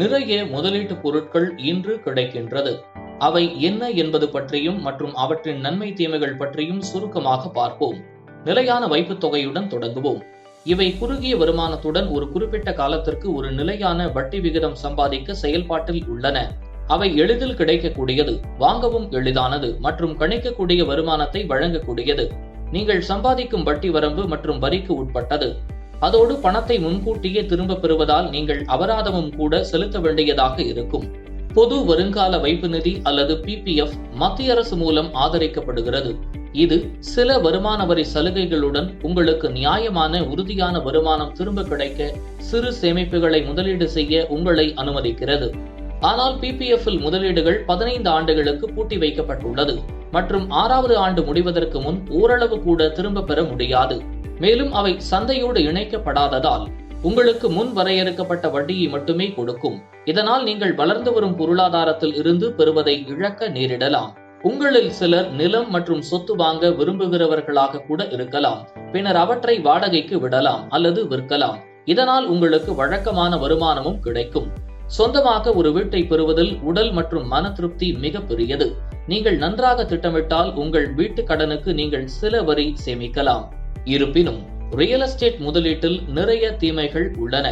நிறைய முதலீட்டு பொருட்கள் இன்று கிடைக்கின்றது. அவை என்ன என்பது பற்றியும் மற்றும் அவற்றின் நன்மை தீமைகள் பற்றியும் சுருக்கமாக பார்ப்போம். நிலையான வைப்புத் தொகையுடன் தொடங்குவோம். இவை குறுகிய வருமானத்துடன் ஒரு குறிப்பிட்ட காலத்திற்கு ஒரு நிலையான வட்டி விகிதம் சம்பாதிக்க செயல்பாட்டில் உள்ளன. அவை எளிதில் கிடைக்கக்கூடியது, வாங்கவும் எளிதானது மற்றும் கணிக்கக்கூடிய வருமானத்தை வழங்கக்கூடியது. நீங்கள் சம்பாதிக்கும் வட்டி வரம்பு மற்றும் வரிக்கு உட்பட்டது. அதோடு பணத்தை முன்கூட்டியே திரும்ப பெறுவதால் நீங்கள் அபராதமும் கூட செலுத்த வேண்டியதாக இருக்கும். பொது வருங்கால வைப்பு நிதி அல்லது PPF மத்திய அரசு மூலம் ஆதரிக்கப்படுகிறது. இது சில வருமான வரி சலுகைகளுடன் உங்களுக்கு நியாயமான உறுதியான வருமானம் திரும்ப கிடைக்க சிறு சேமிப்புகளை முதலீடு செய்ய உங்களை அனுமதிக்கிறது. ஆனால் PPF-இல் முதலீடுகள் 15 ஆண்டுகளுக்கு பூட்டி வைக்கப்பட்டுள்ளது மற்றும் 6வது ஆண்டு முடிவதற்கு முன் ஓரளவு கூட திரும்ப பெற முடியாது. மேலும் அவை சந்தையோடு இணைக்கப்படாததால் உங்களுக்கு முன் வரையறுக்கப்பட்ட வட்டியை மட்டுமே கொடுக்கும். இதனால் நீங்கள் வளர்ந்து வரும் பொருளாதாரத்தில் இருந்து பெறுவதை இழக்க நேரிடலாம். உங்களில் சிலர் நிலம் மற்றும் சொத்து வாங்க விரும்புகிறவர்களாக கூட இருக்கலாம். பின்னர் அவற்றை வாடகைக்கு விடலாம் அல்லது விற்கலாம். இதனால் உங்களுக்கு வழக்கமான வருமானமும் கிடைக்கும். சொந்தமாக ஒரு வீட்டை பெறுவதில் உடல் மற்றும் மன திருப்தி மிக பெரியது. நீங்கள் நன்றாக திட்டமிட்டால் உங்கள் வீட்டு கடனுக்கு நீங்கள் சில வரி சேமிக்கலாம். இருப்பினும் ரியல் எஸ்டேட் முதலீட்டில் நிறைய தீமைகள் உள்ளன.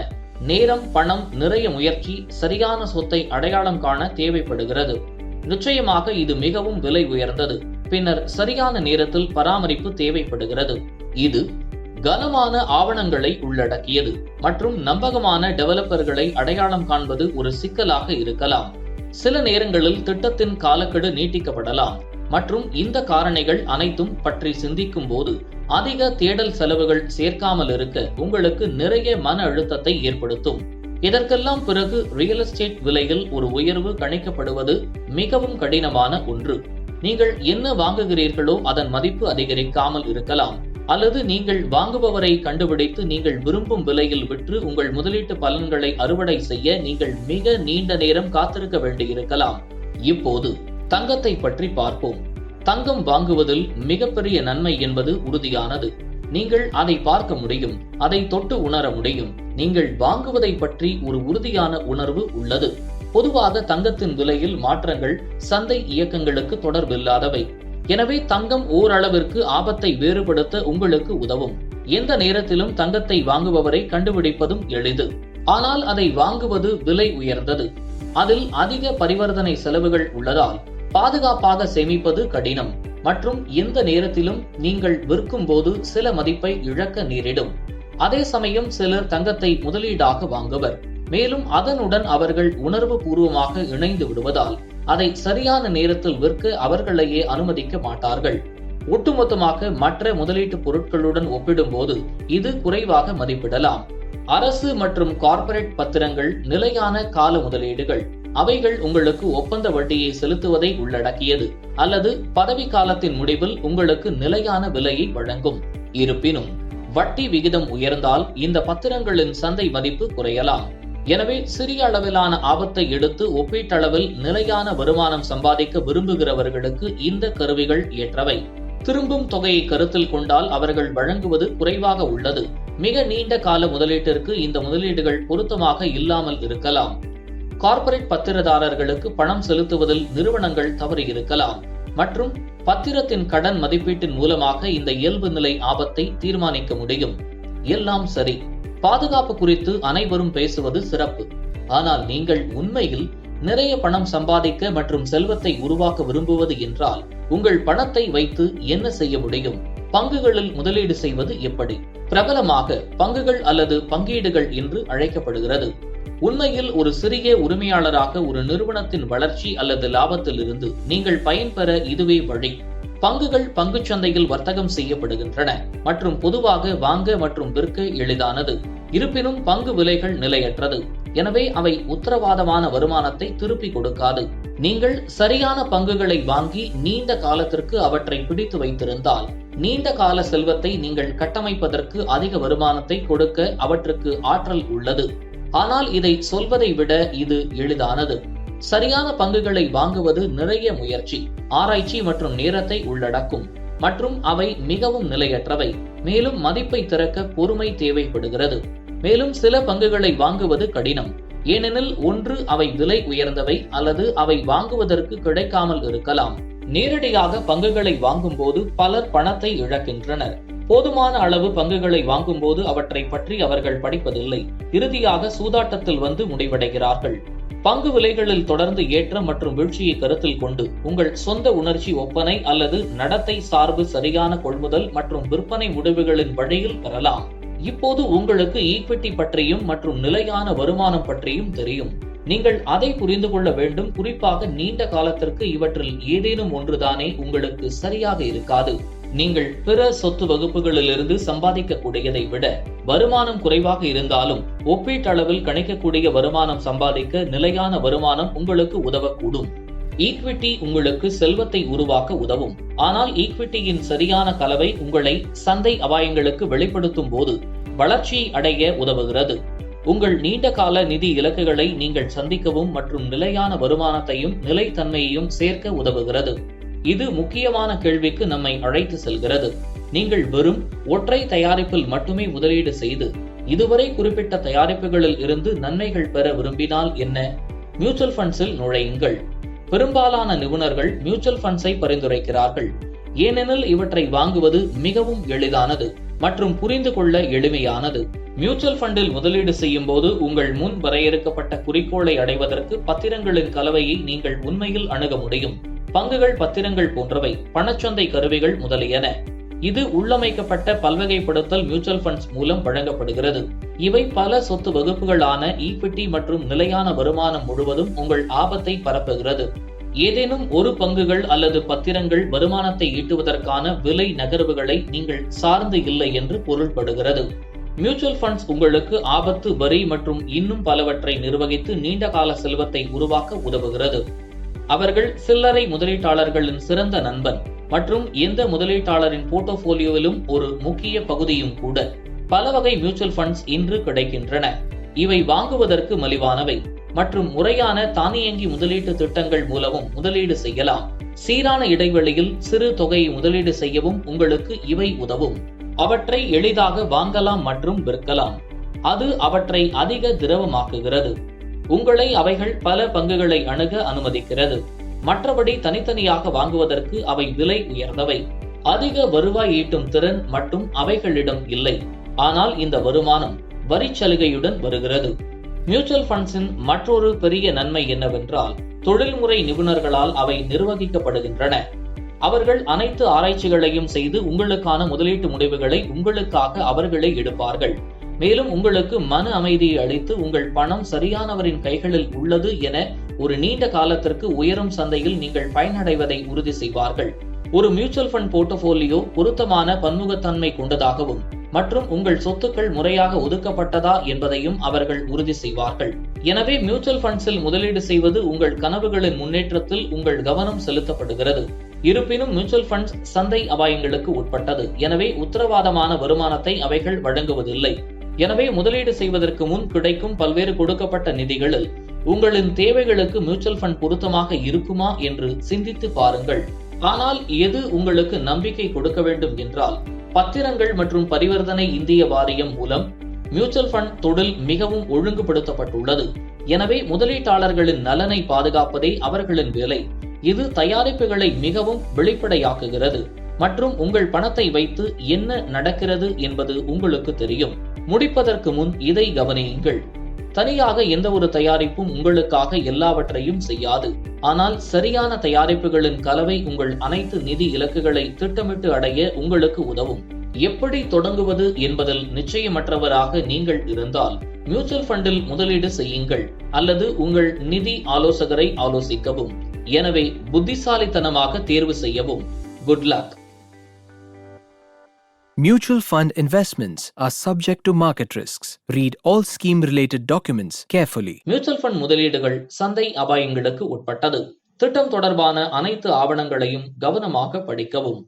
நேரம், பணம், நிறைய முயற்சி, சரியான சொத்தை அடையாளம் காண தேவைப்படுகிறது. நிச்சயமாக இது மிகவும் விலை உயர்ந்தது. பின்னர் சரியான நேரத்தில் பராமரிப்பு தேவைப்படுகிறது. இது கனமான ஆவணங்களை உள்ளடக்கியது மற்றும் நம்பகமான டெவலப்பர்களை அடையாளம் காண்பது ஒரு சிக்கலாக இருக்கலாம். சில நேரங்களில் திட்டத்தின் காலக்கெடு நீட்டிக்கப்படலாம் மற்றும் இந்த காரணிகள் அனைத்தும் பற்றி சிந்திக்கும் போது அதிக தேடல் செலவுகள் சேர்க்காமல் இருக்க உங்களுக்கு நிறைய மன அழுத்தத்தை ஏற்படுத்தும். இதற்கெல்லாம் பிறகு ரியல் எஸ்டேட் விலையில் ஒரு உயர்வு கணிக்கப்படுவது மிகவும் கடினமான ஒன்று. நீங்கள் என்ன வாங்குகிறீர்களோ அதன் மதிப்பு அதிகரிக்காமல் இருக்கலாம், அல்லது நீங்கள் வாங்குபவரை கண்டுபிடித்து நீங்கள் விரும்பும் விலையில் விற்று உங்கள் முதலீட்டு பலன்களை அறுவடை செய்ய நீங்கள் மிக நீண்ட நேரம் காத்திருக்க வேண்டியிருக்கலாம். இப்போது தங்கத்தை பற்றி பார்ப்போம். தங்கம் வாங்குவதில் மிகப்பெரிய நன்மை என்பது உறுதியானது. நீங்கள் அதை பார்க்க முடியும், அதை தொட்டு உணர முடியும். நீங்கள் வாங்குவதை பற்றி ஒரு உறுதியான உணர்வு உள்ளது. பொதுவாக தங்கத்தின் விலையில் மாற்றங்கள் சந்தை இயக்கங்களுக்கு தொடர்பில்லாதவை. எனவே தங்கம் ஓரளவிற்கு ஆபத்தை வேறுபடுத்த உங்களுக்கு உதவும். எந்த நேரத்திலும் தங்கத்தை வாங்குபவரை கண்டுபிடிப்பதும் எளிது. ஆனால் அதை வாங்குவது விலை உயர்ந்தது. அதில் அதிக பரிவர்த்தனை செலவுகள் உள்ளதால் பாதுகாப்பாக சேமிப்பது கடினம் மற்றும் எந்த நேரத்திலும் நீங்கள் விற்கும் போது சில மதிப்பை இழக்க நேரிடும். அதே சமயம் சிலர் தங்கத்தை முதலீடாக வாங்குவர். மேலும் அதனுடன் அவர்கள் உணர்வு பூர்வமாக இணைந்து விடுவதால் அதை சரியான நேரத்தில் விற்க அவர்களையே அனுமதிக்க மாட்டார்கள். ஒட்டுமொத்தமாக மற்ற முதலீட்டு பொருட்களுடன் ஒப்பிடும்போது இது குறைவாக மதிப்பிடலாம். அரசு மற்றும் கார்ப்பரேட் பத்திரங்கள் நிலையான கால முதலீடுகள். அவைகள் உங்களுக்கு ஒப்பந்த வட்டியை செலுத்துவதை உள்ளடக்கியது அல்லது பதவி காலத்தின் முடிவில் உங்களுக்கு நிலையான விலையை வழங்கும். இருப்பினும் வட்டி விகிதம் உயர்ந்தால் இந்த பத்திரங்களின் சந்தை மதிப்பு குறையலாம். எனவே சிறிய அளவிலான ஆபத்தை எடுத்து ஒப்பீட்டளவில் நிலையான வருமானம் சம்பாதிக்க விரும்புகிறவர்களுக்கு இந்த கருவிகள் ஏற்றவை. திரும்பும் தொகையை கருத்தில் கொண்டால் அவர்கள் வழங்குவது குறைவாக உள்ளது. மிக நீண்ட கால முதலீட்டிற்கு இந்த முதலீடுகள் பொருத்தமாக இல்லாமல் இருக்கலாம். கார்ப்பரேட் பத்திரதாரர்களுக்கு பணம் செலுத்துவதில் நிறுவனங்கள் தவறியிருக்கலாம் மற்றும் பத்திரத்தின் கடன் மதிப்பீட்டின் மூலமாக இந்த இயல்பு நிலை ஆபத்தை தீர்மானிக்க முடியும். எல்லாம் சரி, பாதுகாப்பு குறித்து அனைவரும் பேசுவது சிறப்பு. ஆனால் நீங்கள் உண்மையில் நிறைய பணம் சம்பாதிக்க மற்றும் செல்வத்தை உருவாக்க விரும்புவது என்றால் உங்கள் பணத்தை வைத்து என்ன செய்ய முடியும்? பங்குகளில் முதலீடு செய்வது எப்படி? பிரபலமாக பங்குகள் அல்லது பங்கீடுகள் என்று அழைக்கப்படுகிறது. உண்மையில் ஒரு சிறிய உரிமையாளராக ஒரு நிறுவனத்தின் வளர்ச்சி அல்லது லாபத்தில் இருந்து நீங்கள் பயன்பெற இதுவே வழி. பங்குகள் பங்குச் சந்தையில் வர்த்தகம் செய்யப்படுகின்றன மற்றும் பொதுவாக வாங்க மற்றும் விற்க எளிதானது. இருப்பினும் பங்கு விலைகள் நிலையற்றது. எனவே அவை உத்தரவாதமான வருமானத்தை திருப்பி கொடுக்காது. நீங்கள் சரியான பங்குகளை வாங்கி நீண்ட காலத்திற்கு அவற்றை பிடித்து வைத்திருந்தால் நீண்ட கால செல்வத்தை நீங்கள் கட்டமைப்பதற்கு அதிக வருமானத்தை கொடுக்க அவற்றுக்கு ஆற்றல் உள்ளது. ஆனால் இதை சொல்வதை விட இது எளிதானது. சரியான பங்குகளை வாங்குவது நிறைய முயற்சி, ஆராய்ச்சி மற்றும் நேரத்தை உள்ளடக்கும். மற்றும் அவை மிகவும் நிலையற்றவை. மேலும் மதிப்பை திறக்க பொறுமை தேவைப்படுகிறது. மேலும் சில பங்குகளை வாங்குவது கடினம். ஏனெனில் ஒன்று அவை விலை உயர்ந்தவை அல்லது அவை வாங்குவதற்கு கிடைக்காமல் இருக்கலாம். நேரடியாக பங்குகளை வாங்கும் போது பலர் பணத்தை இழக்கின்றனர். போதுமான அளவு பங்குகளை வாங்கும் போது அவற்றை பற்றி அவர்கள் படிப்பதில்லை. இறுதியாக சூதாட்டத்தில் வந்து முடிவடைகிறார்கள். பங்கு விலைகளில் தொடர்ந்து ஏற்றம் மற்றும் வீழ்ச்சியை கருத்தில் கொண்டு உங்கள் சொந்த உணர்ச்சி ஒப்பனை அல்லது நடத்தை சார்பு சரியான கொள்முதல் மற்றும் விற்பனை முடிவுகளின் வழியில் பெறலாம். இப்போது உங்களுக்கு ஈக்விட்டி பற்றியும் மற்றும் நிலையான வருமானம் பற்றியும் தெரியும். நீங்கள் அதை புரிந்து கொள்ள வேண்டும். குறிப்பாக நீண்ட காலத்திற்கு இவற்றில் ஏதேனும் ஒன்றுதானே உங்களுக்கு சரியாக இருக்காது. நீங்கள் பிற சொத்து வகுப்புகளிலிருந்து சம்பாதிக்கக்கூடியதை விட வருமானம் குறைவாக இருந்தாலும் ஒப்பீட்டளவில் கணிக்கக்கூடிய வருமானம் சம்பாதிக்க நிலையான வருமானம் உங்களுக்கு உதவக்கூடும். ஈக்விட்டி உங்களுக்கு செல்வத்தை உருவாக்க உதவும். ஆனால் ஈக்விட்டியின் சரியான கலவை உங்களை சந்தை அபாயங்களுக்கு வெளிப்படுத்தும் போது வளர்ச்சியை அடைய உதவுகிறது. உங்கள் நீண்ட கால நிதி இலக்குகளை நீங்கள் சந்திக்கவும் மற்றும் நிலையான வருமானத்தையும் நிலைத்தன்மையையும் சேர்க்க உதவுகிறது. இது முக்கியமான கேள்விக்கு நம்மை அழைத்து செல்கிறது. நீங்கள் வெறும் ஒற்றை தயாரிப்பில் மட்டுமே முதலீடு செய்து இதுவரை குறிப்பிட்ட தயாரிப்புகளில் இருந்து நன்மைகள் பெற விரும்பினால் என்ன? மியூச்சுவல் ஃபண்ட்ஸில் நுழையுங்கள். பெரும்பாலான நிபுணர்கள் மியூச்சுவல் ஃபண்ட்ஸை பரிந்துரைக்கிறார்கள். ஏனெனில் இவற்றை வாங்குவது மிகவும் எளிதானது மற்றும் புரிந்து கொள்ள எளிமையானது. மியூச்சுவல் ஃபண்டில் முதலீடு செய்யும் போது உங்கள் முன் வரையறுக்கப்பட்ட குறிக்கோளை அடைவதற்கு பத்திரங்களின் கலவையை நீங்கள் உண்மையில் அணுக முடியும். பங்குகள், பத்திரங்கள் போன்றவை, பணச்சந்தை கருவிகள் முதலியன. இது உள்ளமைக்கப்பட்ட பல்வகைப்படுத்தல் மியூச்சுவல் ஃபண்ட்ஸ் மூலம் வழங்கப்படுகிறது. இவை பல சொத்து வகுப்புகளான ஈக்விட்டி மற்றும் நிலையான வருமானம் முழுவதும் உங்கள் ஆபத்தை பரப்புகிறது. ஏதேனும் ஒரு பங்குகள் அல்லது பத்திரங்கள் வருமானத்தை ஈட்டுவதற்கான விலை நகர்வுகளை நீங்கள் சார்ந்து இல்லை என்று பொருள்படுகிறது. மியூச்சுவல் ஃபண்ட்ஸ் உங்களுக்கு ஆபத்து, வரி மற்றும் இன்னும் பலவற்றை நிர்வகித்து நீண்ட கால செல்வத்தை உருவாக்க உதவுகிறது. அவர்கள் சில்லறை முதலீட்டாளர்களின் சிறந்த நண்பன் மற்றும் எந்த முதலீட்டாளரின் போர்ட்ஃபோலியோவிலும் ஒரு முக்கிய பகுதியும் கூட. பல வகை மியூச்சுவல் ஃபண்ட்ஸ் இன்று கிடைக்கின்றன. இவை வாங்குவதற்கு மலிவானவை மற்றும் முறையான தானியங்கி முதலீட்டு திட்டங்கள் மூலமும் முதலீடு செய்யலாம். சீரான இடைவெளியில் சிறு தொகையை முதலீடு செய்யவும் உங்களுக்கு இவை உதவும். அவற்றை எளிதாக வாங்கலாம் மற்றும் விற்கலாம். அது அவற்றை அதிக திரவமாக்குகிறது. உங்களை அவைகள் பல பங்குகளை அணுக அனுமதிக்கிறது. மற்றபடி தனித்தனியாக வாங்குவதற்கு அவை விலை உயர்ந்தவை. அதிக வருவாய் ஈட்டும் திறன் மட்டும் அவைகளிடம் இல்லை. ஆனால் இந்த வருமானம் வரி சலுகையுடன் வருகிறது. மியூச்சுவல் ஃபண்ட்ஸின் மற்றொரு பெரிய நன்மை என்னவென்றால் தொழில்முறை நிபுணர்களால் அவை நிர்வகிக்கப்படுகின்றன. அவர்கள் அனைத்து ஆராய்ச்சிகளையும் செய்து உங்களுக்கான முதலீட்டு முடிவுகளை உங்களுக்காக அவர்களே எடுப்பார்கள். மேலும் உங்களுக்கு மன அமைதியை அளித்து உங்கள் பணம் சரியானவரின் கைகளில் உள்ளது என ஒரு நீண்ட காலத்திற்கு உயரும் சந்தையில் நீங்கள் பயனடைவதை உறுதி செய்வார்கள். ஒரு மியூச்சுவல் ஃபண்ட் போர்ட்ஃபோலியோ பொருத்தமான பன்முகத்தன்மை கொண்டதாகவும் மற்றும் உங்கள் சொத்துக்கள் முறையாக ஒதுக்கப்பட்டதா என்பதையும் அவர்கள் உறுதி செய்வார்கள். எனவே மியூச்சுவல் ஃபண்ட்ஸில் முதலீடு செய்வது உங்கள் கனவுகளின் முன்னேற்றத்தில் உங்கள் கவனம் செலுத்தப்படுகிறது. இருப்பினும் மியூச்சுவல் ஃபண்ட்ஸ் சந்தை அபாயங்களுக்கு உட்பட்டது. எனவே உத்தரவாதமான வருமானத்தை அவைகள் வழங்குவதில்லை. எனவே முதலீடு செய்வதற்கு முன் கிடைக்கும் பல்வேறு கொடுக்கப்பட்ட நிதிகளில் உங்களின் தேவைகளுக்கு மியூச்சுவல் ஃபண்ட் பொருத்தமாக இருக்குமா என்று சிந்தித்து பாருங்கள். ஆனால் எது உங்களுக்கு நம்பிக்கை கொடுக்க வேண்டும் என்றால் பத்திரங்கள் மற்றும் பரிவர்த்தனை இந்திய வாரியம் மூலம் மியூச்சுவல் ஃபண்ட் தொழில் மிகவும் ஒழுங்குபடுத்தப்பட்டுள்ளது. எனவே முதலீட்டாளர்களின் நலனை பாதுகாப்பதே அவர்களின் வேலை. இது தயாரிப்புகளை மிகவும் வெளிப்படையாக்குகிறது மற்றும் உங்கள் பணத்தை வைத்து என்ன நடக்கிறது என்பது உங்களுக்கு தெரியும். முடிப்பதற்கு முன் இதை கவனியுங்கள். தனியாக எந்த ஒரு தயாரிப்பும் உங்களுக்காக எல்லாவற்றையும் செய்யாது. ஆனால் சரியான தயாரிப்புகளின் கலவை உங்கள் அனைத்து நிதி இலக்குகளை திட்டமிட்டு அடைய உங்களுக்கு உதவும். எப்படி தொடங்குவது என்பதில் நிச்சயமற்றவராக நீங்கள் இருந்தால் மியூச்சுவல் ஃபண்டில் முதலீடு செய்யுங்கள் அல்லது உங்கள் நிதி ஆலோசகரை ஆலோசிக்கவும். எனவே புத்திசாலித்தனமாக தேர்வு செய்யவும். Good luck. Mutual fund investments are subject to market risks. Read all scheme-related documents carefully. Mutual fund முதலீடுகள் சந்தை அபாயங்களுக்கு உட்பட்டது. திட்டம் தொடர்பான அனைத்து ஆவணங்களையும் கவனமாக படிக்கவும்.